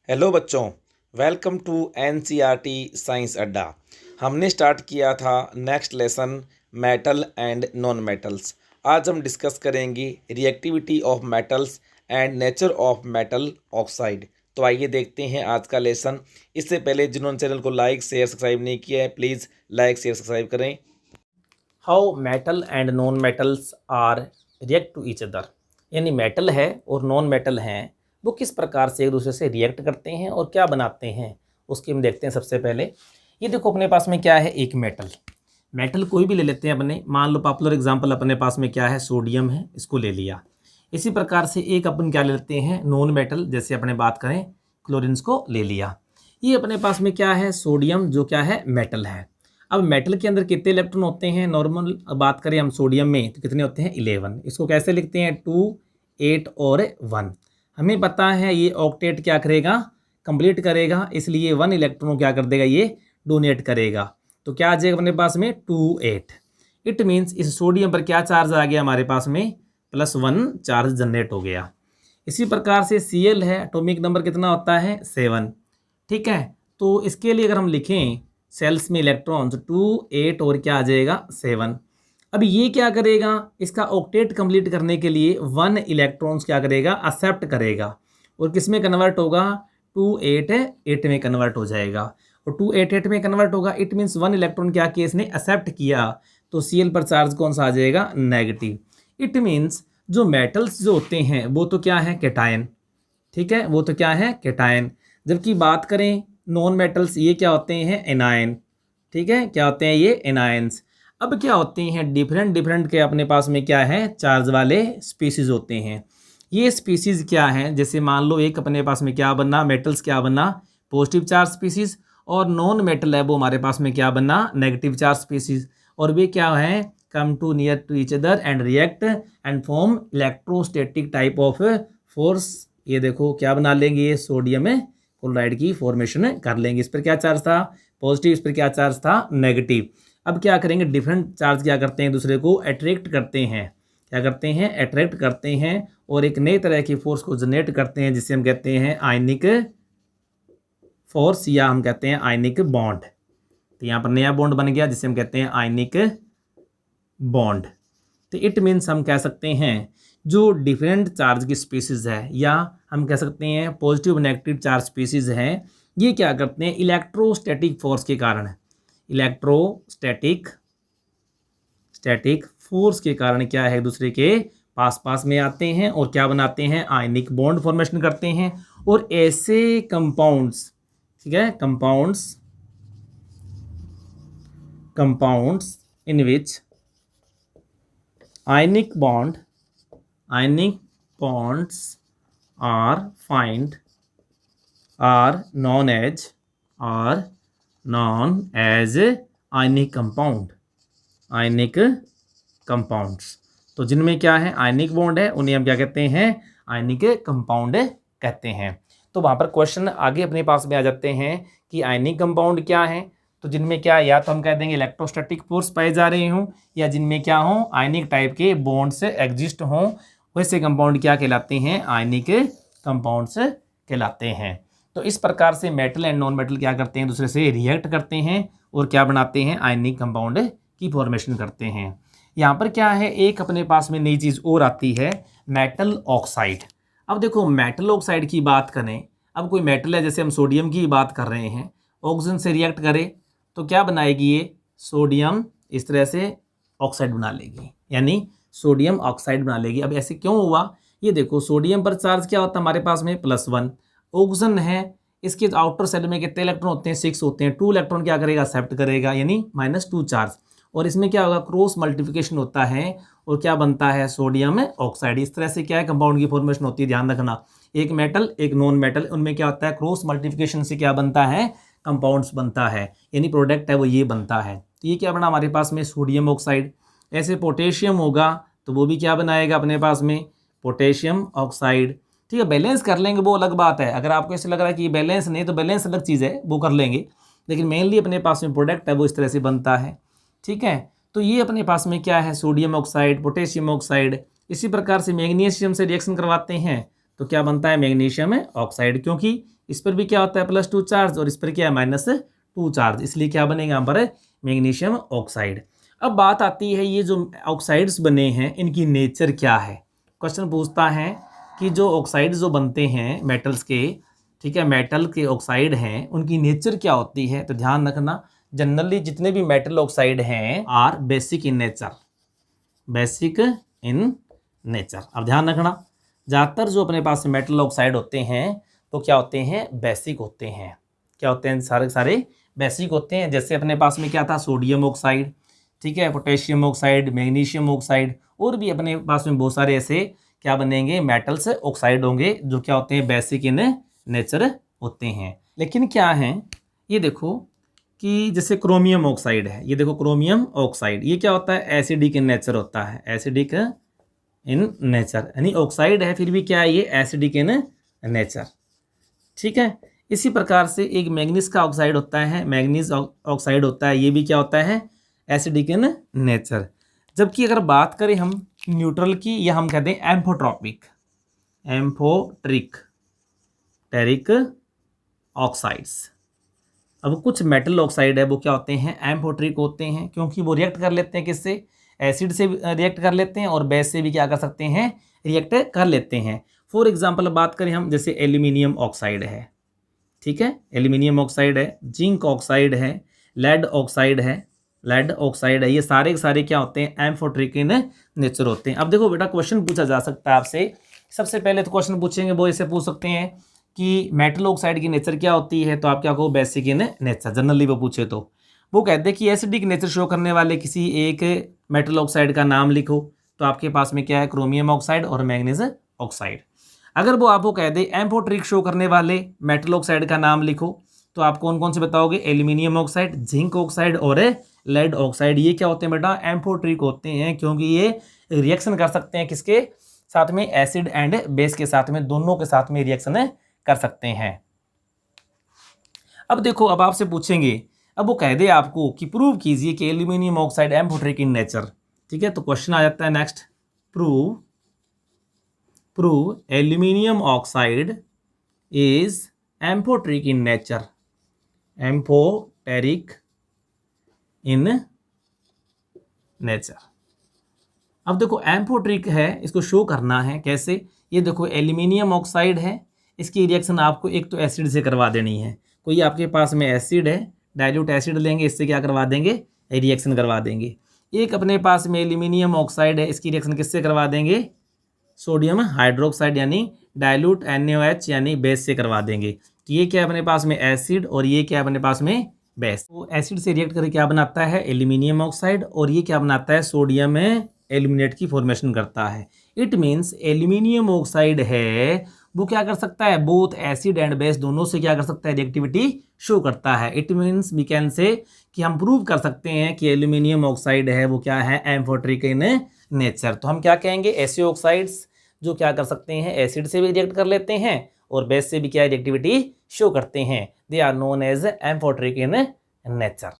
Hello बच्चों, welcome to NCERT science अड्डा। हमने स्टार्ट किया था next lesson metal and non metals. आज हम डिस्कस करेंगे reactivity of metals and nature of metal oxide. तो आइए देखते हैं आज का लेसन। इससे पहले जिन्होंने चैनल को लाइक शेयर सब्सक्राइब नहीं किया है, प्लीज़ लाइक शेयर सब्सक्राइब करें। How metal and non metals are react to each other, यानी मेटल है और नॉन मेटल हैं, वो किस प्रकार से एक दूसरे से रिएक्ट करते हैं और क्या बनाते हैं, उसकी हम देखते हैं। सबसे पहले ये देखो, अपने पास में क्या है, एक मेटल कोई भी ले लेते हैं अपने। मान लो पॉपुलर एग्जांपल अपने पास में क्या है, सोडियम है, इसको ले लिया। इसी प्रकार से एक अपन क्या ले लेते हैं, नॉन मेटल, जैसे अपने बात करें क्लोरीन को ले लिया। ये अपने पास में क्या है, सोडियम, जो क्या है, मेटल है। अब मेटल के अंदर कितने इलेक्ट्रॉन होते हैं, नॉर्मल बात करें हम सोडियम में, तो कितने होते हैं, 11। इसको कैसे लिखते हैं, 2, 8 और 1। हमें पता है ये ऑक्टेट क्या करेगा, कंप्लीट करेगा, इसलिए 1 इलेक्ट्रॉन क्या कर देगा, ये डोनेट करेगा। तो क्या आ जाएगा अपने पास में, 2, 8। इट मीन्स इस सोडियम पर क्या चार्ज आ गया हमारे पास में, +1 चार्ज जनरेट हो गया। इसी प्रकार से Cl है, एटॉमिक नंबर कितना होता है, 7। ठीक है, तो इसके लिए अगर हम लिखें सेल्स में इलेक्ट्रॉन्स 2, 8 और क्या आ जाएगा, 7। अब ये क्या करेगा, इसका ऑक्टेट कंप्लीट करने के लिए 1 इलेक्ट्रॉन्स क्या करेगा, एक्सेप्ट करेगा, और किस में कन्वर्ट होगा, 2, 8 8 में कन्वर्ट हो जाएगा। और 2, 8 8 में कन्वर्ट होगा, इट मीन्स 1 इलेक्ट्रॉन क्या किया, इसने एक्सेप्ट किया, तो Cl पर चार्ज कौन सा आ जाएगा, नेगेटिव। इट मीन्स जो मेटल्स जो होते हैं वो तो क्या है, कैटायन। ठीक है, वो तो क्या है, कैटायन। जबकि बात करें नॉन मेटल्स, ये क्या होते हैं, एनायन। ठीक है, क्या होते हैं, ये एनायंस। अब क्या होते हैं, डिफरेंट के अपने पास में क्या है, चार्ज वाले स्पीसीज होते हैं। ये स्पीसीज क्या है, जैसे मान लो एक अपने पास में क्या बनना, मेटल्स क्या बनना, पॉजिटिव चार्ज स्पीसीज, और नॉन मेटल है वो हमारे पास में क्या बनना, नेगेटिव चार्ज स्पीसीज। और वे क्या है, come to near to each other and react and form electrostatic type of force. ये देखो क्या बना लेंगे, ये सोडियम क्लोराइड की फॉर्मेशन कर लेंगे। इस पर क्या चार्ज था, पॉजिटिव, इस पर क्या चार्ज था, नेगेटिव। अब क्या करेंगे, डिफरेंट चार्ज क्या करते हैं, दूसरे को अट्रैक्ट करते हैं। क्या करते हैं, अट्रैक्ट करते हैं, और एक नए तरह की फोर्स को जनरेट करते हैं, जिसे हम कहते हैं आयनिक फोर्स, या हम कहते हैं आयनिक बॉन्ड। तो यहाँ पर नया बॉन्ड बन गया, जिसे हम कहते हैं आयनिक बॉन्ड। तो इट मीन्स हम कह सकते हैं जो डिफरेंट चार्ज की स्पीसीज है, या हम कह सकते हैं पॉजिटिव नेगेटिव चार्ज स्पीसीज हैं, ये क्या करते हैं, इलेक्ट्रोस्टैटिक फोर्स के कारण, स्टैटिक फोर्स के कारण क्या है, एक दूसरे के पास में आते हैं और क्या बनाते हैं, आयनिक बॉन्ड फॉर्मेशन करते हैं। और ऐसे कंपाउंड्स, ठीक है, compounds in which ionic bonds are known as ionic compounds। तो जिनमें क्या है, आयनिक बॉन्ड है, उन्हें हम क्या कहते हैं, आयनिक कंपाउंड कहते हैं। तो वहाँ पर क्वेश्चन आगे अपने पास में आ जाते हैं कि आयनिक कंपाउंड क्या है। तो जिनमें क्या, या तो हम कह देंगे इलेक्ट्रोस्टैटिक फोर्स पाए जा रहे हों, या जिनमें क्या हों, आयनिक टाइप के बॉन्ड्स एग्जिस्ट हों, वैसे कंपाउंड क्या कहलाते हैं, आयनिक कंपाउंड्स कहलाते हैं। तो इस प्रकार से मेटल एंड नॉन मेटल क्या करते हैं, दूसरे से रिएक्ट करते हैं और क्या बनाते हैं, आयनिक कंपाउंड की फॉर्मेशन करते हैं। यहाँ पर क्या है, एक अपने पास में नई चीज़ और आती है, मेटल ऑक्साइड। अब देखो, मेटल ऑक्साइड की बात करें, अब कोई मेटल है, जैसे हम सोडियम की बात कर रहे हैं, ऑक्सीजन से रिएक्ट करे तो क्या बनाएगी, ये सोडियम इस तरह से ऑक्साइड बना लेगी, यानी सोडियम ऑक्साइड बना लेगी। अब ऐसे क्यों हुआ, ये देखो, सोडियम पर चार्ज क्या होता है हमारे पास में, +1। ऑक्सीजन है, इसके आउटर सेल में कितने इलेक्ट्रॉन होते हैं, 6 होते हैं। 2 इलेक्ट्रॉन क्या करेगा, एक्सेप्ट करेगा, यानी -2 चार्ज। और इसमें क्या होगा, क्रॉस मल्टीप्लिकेशन होता है और क्या बनता है, सोडियम ऑक्साइड। इस तरह से क्या है, कंपाउंड की फॉर्मेशन होती है। ध्यान रखना, एक मेटल एक नॉन मेटल, उनमें क्या होता है, क्रॉस मल्टीप्लिकेशन से क्या बनता है, कंपाउंड्स बनता है, यानी प्रोडक्ट है वो ये बनता है। तो ये क्या बना हमारे पास में, सोडियम ऑक्साइड। ऐसे पोटेशियम होगा तो वो भी क्या बनाएगा अपने पास में, पोटेशियम ऑक्साइड। ठीक है, बैलेंस कर लेंगे वो अलग बात है। अगर आपको ऐसे लग रहा है कि बैलेंस नहीं, तो बैलेंस अलग चीज़ है, वो कर लेंगे, लेकिन मेनली अपने पास में प्रोडक्ट है वो इस तरह से बनता है। ठीक है, तो ये अपने पास में क्या है, सोडियम ऑक्साइड, पोटेशियम ऑक्साइड। इसी प्रकार से मैग्नीशियम से रिएक्शन करवाते हैं तो क्या बनता है मैग्नीशियम ऑक्साइड, क्योंकि इस पर भी क्या होता है +2 चार्ज और इस पर क्या है -2 चार्ज, इसलिए क्या बनेगा यहाँ पर मैग्नीशियम ऑक्साइड। अब बात आती है ये जो ऑक्साइड्स बने हैं इनकी नेचर क्या है। क्वेश्चन पूछता है कि जो ऑक्साइड जो बनते हैं मेटल्स के, ठीक है, मेटल के ऑक्साइड हैं उनकी नेचर क्या होती है। तो ध्यान रखना जनरली जितने भी मेटल ऑक्साइड हैं are basic in nature, basic in nature. अब ध्यान रखना ज़्यादातर जो अपने पास मेटल ऑक्साइड होते हैं तो क्या होते हैं बेसिक होते हैं। क्या होते हैं सारे सारे बेसिक होते हैं। जैसे अपने पास में क्या था सोडियम ऑक्साइड, ठीक है, पोटेशियम ऑक्साइड, मैग्नीशियम ऑक्साइड, और भी अपने पास में बहुत सारे ऐसे क्या बनेंगे मेटल्स ऑक्साइड होंगे जो क्या होते हैं बेसिक इन नेचर होते हैं। लेकिन क्या है ये देखो कि जैसे क्रोमियम ऑक्साइड है, ये देखो क्रोमियम ऑक्साइड ये क्या होता है एसिडिक इन नेचर होता है, एसिडिक इन नेचर, यानी ऑक्साइड है फिर भी क्या है ये एसिडिक इन नेचर, ठीक है। इसी प्रकार से एक मैग्नीज का ऑक्साइड होता है, मैग्नीज ऑक्साइड होता है, ये भी क्या होता है एसिडिक इन नेचर। जबकि अगर बात करें हम न्यूट्रल की, या हम कहते हैं एम्फोट्रॉपिक, एम्फोट्रिक टेरिक ऑक्साइड्स। अब कुछ मेटल ऑक्साइड है वो क्या होते हैं एम्फोट्रिक होते हैं, क्योंकि वो रिएक्ट कर लेते हैं किससे, एसिड से रिएक्ट कर लेते हैं और बेस से भी क्या कर सकते हैं रिएक्ट कर लेते हैं। फॉर एग्जांपल बात करें हम जैसे एल्यूमिनियम ऑक्साइड है, ठीक है, एल्यूमिनियम ऑक्साइड है, जिंक ऑक्साइड है, लेड ऑक्साइड है, लेड ऑक्साइड है, ये सारे के सारे क्या होते हैं एम्फोट्रिक इन नेचर होते हैं। अब देखो बेटा क्वेश्चन पूछा जा सकता है आपसे, सबसे पहले तो क्वेश्चन पूछेंगे वो ऐसे पूछ सकते हैं कि मेटल ऑक्साइड की नेचर क्या होती है, तो आप क्या कहो बेसिक इन नेचर। जनरली वो पूछे तो वो कहते हैं कि एसिडिक नेचर शो करने वाले किसी एक मेटल ऑक्साइड का नाम लिखो, तो आपके पास में क्या है क्रोमियम ऑक्साइड और मैग्नीज ऑक्साइड। अगर वो आपको कह दे एम्फोट्रिक शो करने वाले मेटल ऑक्साइड का नाम लिखो, तो आप कौन कौन से बताओगे एल्यूमिनियम ऑक्साइड, जिंक ऑक्साइड और लेड ऑक्साइड। ये क्या होते हैं बेटा एम्फोट्रिक होते हैं, क्योंकि ये रिएक्शन कर सकते हैं किसके साथ में एसिड एंड बेस के साथ में, दोनों के साथ में रिएक्शन कर सकते हैं। अब देखो अब आपसे पूछेंगे, अब वो कह दे आपको कि प्रूव कीजिए कि aluminium oxide amphoteric in nature, ठीक है, तो क्वेश्चन आ जाता है next prove aluminium oxide is amphoteric in nature, amphoteric in nature. अब देखो एम्फोट्रिक है, इसको शो करना है कैसे, ये देखो एल्यूमिनियम ऑक्साइड है, इसकी रिएक्शन आपको एक तो एसिड से करवा देनी है, कोई आपके पास में एसिड है डाइल्यूट एसिड लेंगे, इससे क्या करवा देंगे रिएक्शन करवा देंगे। एक अपने पास में एल्यूमिनियम ऑक्साइड है, इसकी रिएक्शन किससे करवा देंगे सोडियम हाइड्रोक्साइड यानी डाइल्यूट NaOH यानी बेस से करवा देंगे। तो ये क्या है अपने पास में एसिड और ये क्या है अपने पास में बेस। तो एसिड से रिएक्ट करके क्या बनाता है एल्यूमिनियम ऑक्साइड, और ये क्या बनाता है सोडियम एल्यूमिनेट की फॉर्मेशन करता है। इट मीन्स एल्यूमिनियम ऑक्साइड है वो क्या कर सकता है बोथ एसिड एंड बेस दोनों से क्या कर सकता है रिएक्टिविटी शो करता है। It means we can say कि हम प्रूव कर सकते हैं कि एल्यूमिनियम ऑक्साइड है वो क्या है एम्फोट्रिक इन नेचर। तो हम क्या कहेंगे ऐसे ऑक्साइड्स जो क्या कर सकते हैं एसिड से भी रिएक्ट कर लेते हैं और बेस से भी क्या रिएक्टिविटी शो करते हैं, they are known as amphoteric in nature.